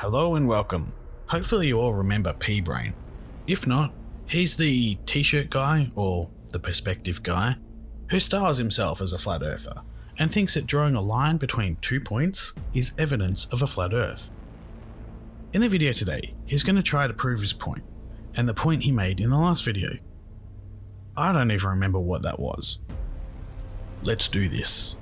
Hello and welcome. Hopefully you all remember P-Brain. If not, he's the t-shirt guy, or the perspective guy, who styles himself as a flat earther and thinks that drawing a line between 2 points is evidence of a flat earth. In the video today, he's going to try to prove his point, and the point he made in the last video. I don't even remember what that was. Let's do this.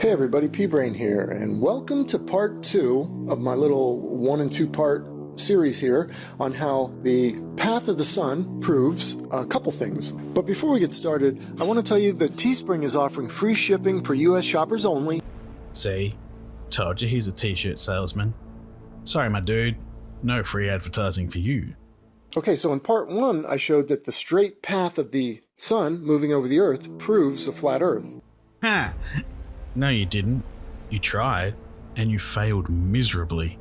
Hey everybody, P-Brain here, and welcome to part 2 of my little 1 and 2 part series here on how the path of the sun proves a couple things. But before we get started, I want to tell you that Teespring is offering free shipping for US shoppers only. See? Told you he's a t-shirt salesman. Sorry my dude, no free advertising for you. Okay, so in part 1 I showed that the straight path of the sun moving over the earth proves a flat earth. Ha! No you didn't. You tried, and you failed miserably.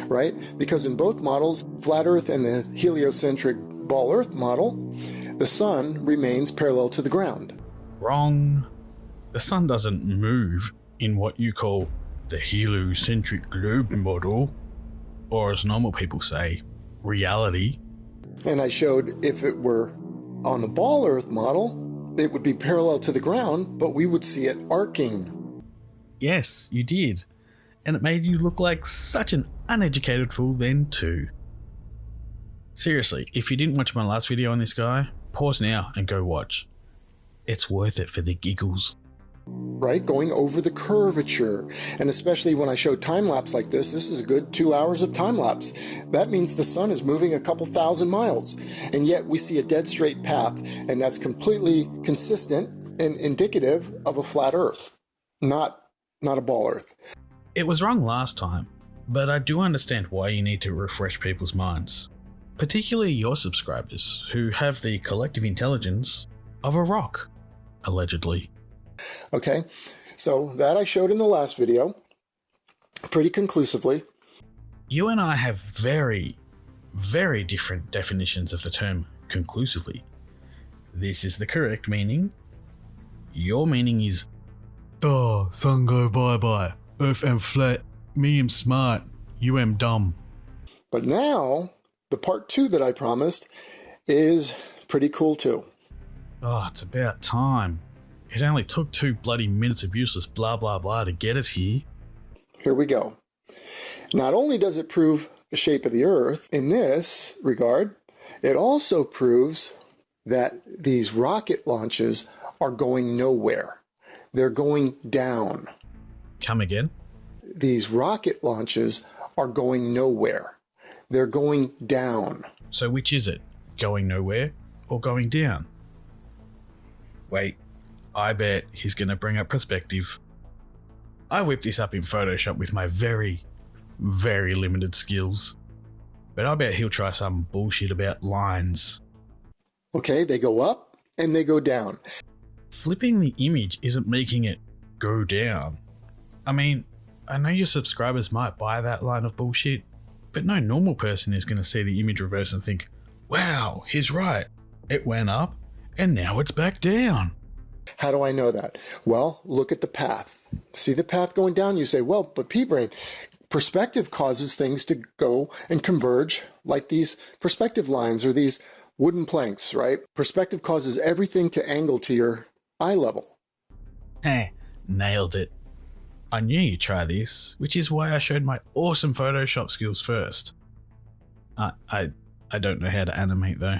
Right? Because in both models, flat earth and the heliocentric ball earth model, the sun remains parallel to the ground. Wrong. The sun doesn't move in what you call the heliocentric globe model, or as normal people say, reality. And I showed if it were on the ball earth model, it would be parallel to the ground, but we would see it arcing. Yes, you did. And it made you look like such an uneducated fool then too. Seriously, if you didn't watch my last video on this guy, pause now and go watch. It's worth it for the giggles. Right? Going over the curvature. And especially when I show time-lapse like this is a good 2 hours of time-lapse. That means the sun is moving a couple thousand miles. And yet we see a dead straight path, and that's completely consistent and indicative of a flat earth, not a ball earth. It was wrong last time, but I do understand why you need to refresh people's minds. Particularly your subscribers, who have the collective intelligence of a rock, allegedly. Okay, so that I showed in the last video pretty conclusively. You and I have very, very different definitions of the term conclusively. This is the correct meaning. Your meaning is, "Duh, sun go bye-bye, earth am flat, me am smart, you am dumb." But now, the part 2 that I promised is pretty cool too. Oh, it's about time. It only took 2 bloody minutes of useless blah blah blah to get us here. Here we go. Not only does it prove the shape of the earth in this regard, it also proves that these rocket launches are going nowhere. They're going down. Come again? These rocket launches are going nowhere. They're going down. So which is it? Going nowhere or going down? Wait, I bet he's going to bring up perspective. I whipped this up in Photoshop with my very, very limited skills. But I bet he'll try some bullshit about lines. Okay, they go up and they go down. Flipping the image isn't making it go down. I mean, I know your subscribers might buy that line of bullshit, but no normal person is going to see the image reverse and think, wow, he's right. It went up and now it's back down. How do I know that? Well, look at the path. See the path going down? You say, well, but P-Brain, perspective causes things to go and converge like these perspective lines or these wooden planks, right? Perspective causes everything to angle to your eye level. Heh, nailed it. I knew you'd try this, which is why I showed my awesome Photoshop skills first. I don't know how to animate though.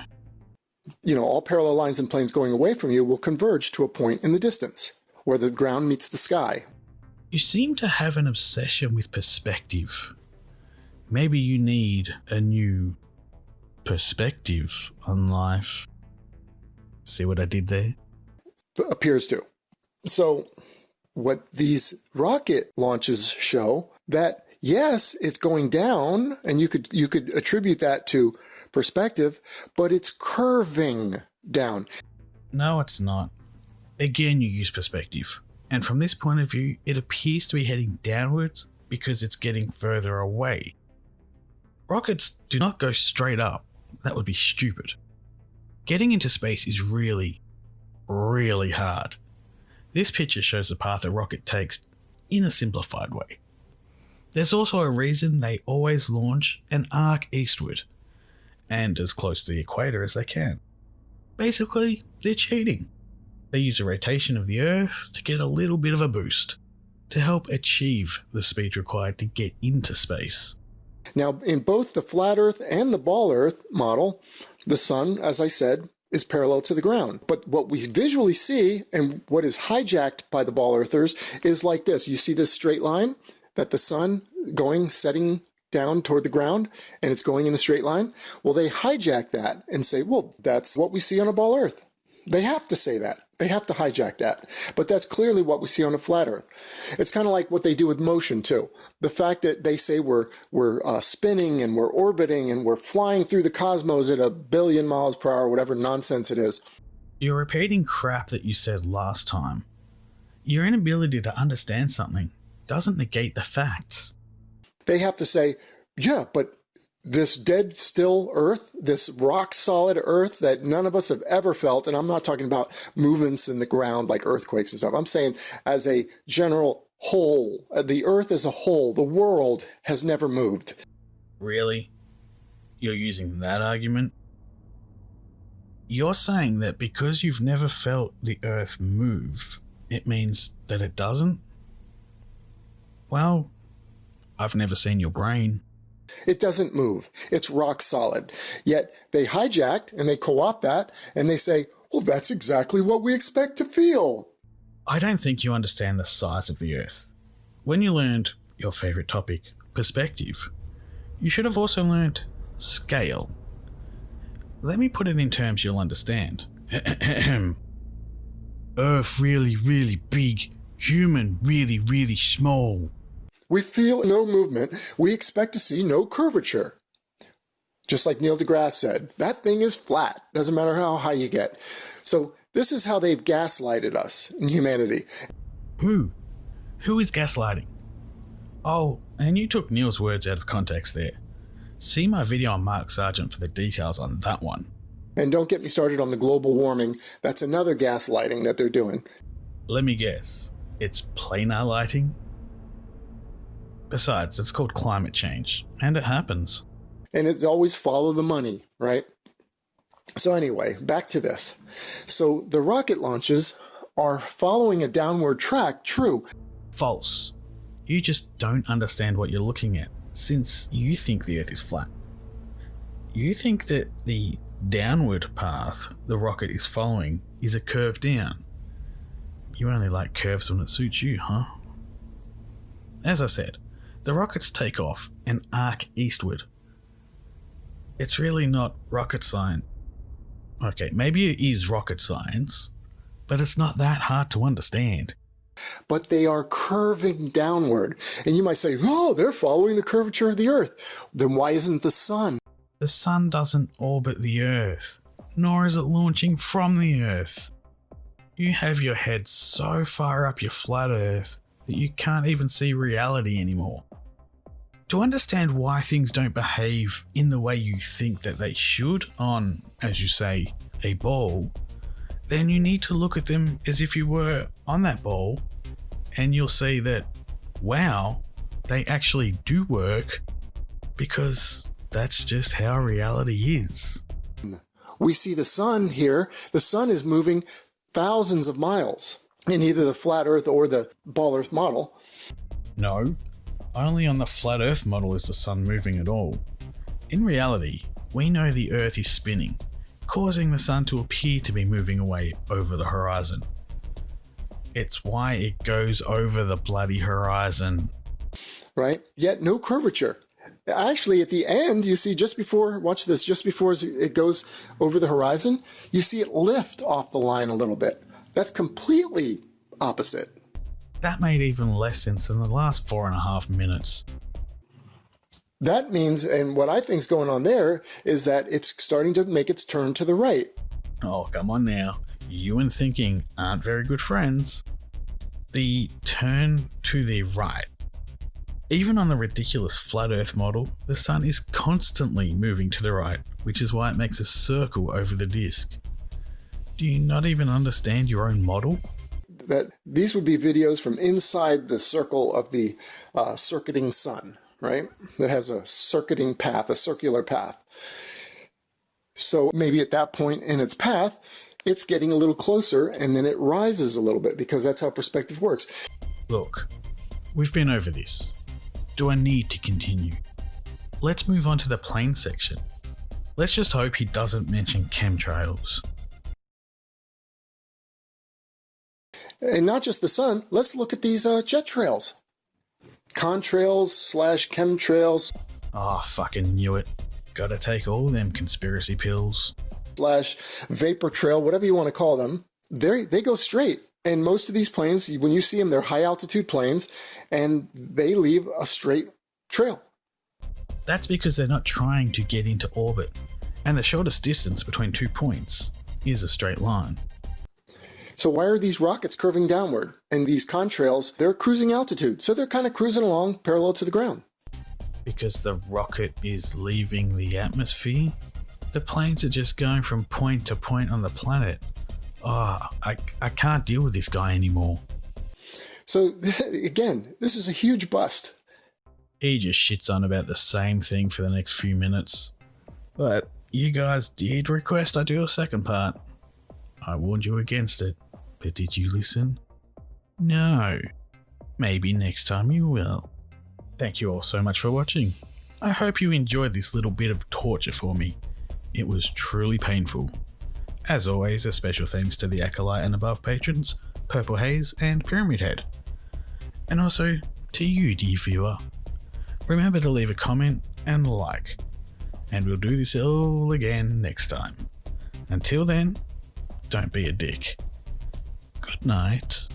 You know, all parallel lines and planes going away from you will converge to a point in the distance where the ground meets the sky. You seem to have an obsession with perspective. Maybe you need a new perspective on life. See what I did there? Appears to. So what these rocket launches show, that Yes, it's going down, and you could attribute that to perspective, but it's curving down. No, it's not. Again, you use perspective. And from this point of view, it appears to be heading downwards because it's getting further away. Rockets do not go straight up. That would be stupid. Getting into space is really, really hard. This picture shows the path a rocket takes in a simplified way. There's also a reason they always launch and arc eastward, and as close to the equator as they can. Basically, they're cheating. They use the rotation of the Earth to get a little bit of a boost, to help achieve the speed required to get into space. Now, in both the flat Earth and the ball Earth model, the sun, as I said, is parallel to the ground. But what we visually see, and what is hijacked by the ball Earthers, is like this. You see this straight line that the sun setting down toward the ground, and it's going in a straight line? Well, they hijack that and say, well, that's what we see on a ball Earth. They have to say that. They have to hijack that. But that's clearly what we see on a flat Earth. It's kind of like what they do with motion, too. The fact that they say we're spinning and we're orbiting and we're flying through the cosmos at 1 billion miles per hour, whatever nonsense it is. You're repeating crap that you said last time. Your inability to understand something doesn't negate the facts. They have to say, yeah, but this dead still Earth, this rock solid Earth that none of us have ever felt, and I'm not talking about movements in the ground like earthquakes and stuff. I'm saying as a general whole, the Earth as a whole, the world has never moved. Really? You're using that argument? You're saying that because you've never felt the Earth move, it means that it doesn't? Well, I've never seen your brain. It doesn't move. It's rock solid. Yet they hijacked and they co-opt that and they say, well, that's exactly what we expect to feel. I don't think you understand the size of the Earth. When you learned your favourite topic, perspective, you should have also learned scale. Let me put it in terms you'll understand. Earth really, really big. Human really, really small. We feel no movement. We expect to see no curvature. Just like Neil deGrasse said, that thing is flat. Doesn't matter how high you get. So this is how they've gaslighted us in humanity. Who? Who is gaslighting? Oh, and you took Neil's words out of context there. See my video on Mark Sargent for the details on that one. And don't get me started on the global warming. That's another gaslighting that they're doing. Let me guess. It's planar lighting? Besides, it's called climate change, and it happens. And it's always follow the money, right? So anyway, back to this. So the rocket launches are following a downward track, true. False. You just don't understand what you're looking at, since you think the Earth is flat. You think that the downward path the rocket is following is a curve down. You only like curves when it suits you, huh? As I said, the rockets take off and arc eastward. It's really not rocket science. Okay, maybe it is rocket science, but it's not that hard to understand. But they are curving downward. And you might say, oh, they're following the curvature of the Earth. Then why isn't the sun? The sun doesn't orbit the Earth, nor is it launching from the Earth. You have your head so far up your flat Earth that you can't even see reality anymore. To understand why things don't behave in the way you think that they should on, as you say, a ball, then you need to look at them as if you were on that ball, and you'll see that, wow, they actually do work, because that's just how reality is. We see the sun here. The sun is moving thousands of miles in either the flat Earth or the ball Earth model. No, only on the flat Earth model is the sun moving at all. In reality, we know the Earth is spinning, causing the sun to appear to be moving away over the horizon. It's why it goes over the bloody horizon. Right? Yet no curvature. Actually, at the end, you see just before, watch this, just before it goes over the horizon, you see it lift off the line a little bit. That's completely opposite. That made even less sense than the last 4.5 minutes. That means, and what I think is going on there, is that it's starting to make its turn to the right. Oh, come on now. You and thinking aren't very good friends. The turn to the right. Even on the ridiculous flat Earth model, the sun is constantly moving to the right, which is why it makes a circle over the disk. Do you not even understand your own model? That these would be videos from inside the circle of the circuiting sun, right? That has a circuiting path, a circular path. So maybe at that point in its path, it's getting a little closer and then it rises a little bit, because that's how perspective works. Look, we've been over this. Do I need to continue? Let's move on to the plane section. Let's just hope he doesn't mention chemtrails. And not just the sun, let's look at these jet trails. Contrails / chemtrails Oh, fucking knew it. Gotta take all them conspiracy pills. / vapor trail, whatever you want to call them. They go straight. And most of these planes, when you see them, they're high altitude planes and they leave a straight trail. That's because they're not trying to get into orbit, and the shortest distance between 2 points is a straight line. So why are these rockets curving downward? And these contrails, they're cruising altitude. So they're kind of cruising along parallel to the ground. Because the rocket is leaving the atmosphere, the planes are just going from point to point on the planet. Oh, I can't deal with this guy anymore. So again, this is a huge bust. He just shits on about the same thing for the next few minutes. But you guys did request I do a second part. I warned you against it, but did you listen? No. Maybe next time you will. Thank you all so much for watching. I hope you enjoyed this little bit of torture for me. It was truly painful. As always, a special thanks to the Acolyte and above patrons, Purple Haze and Pyramid Head. And also to you, dear viewer. Remember to leave a comment and like. And we'll do this all again next time. Until then, don't be a dick. Good night.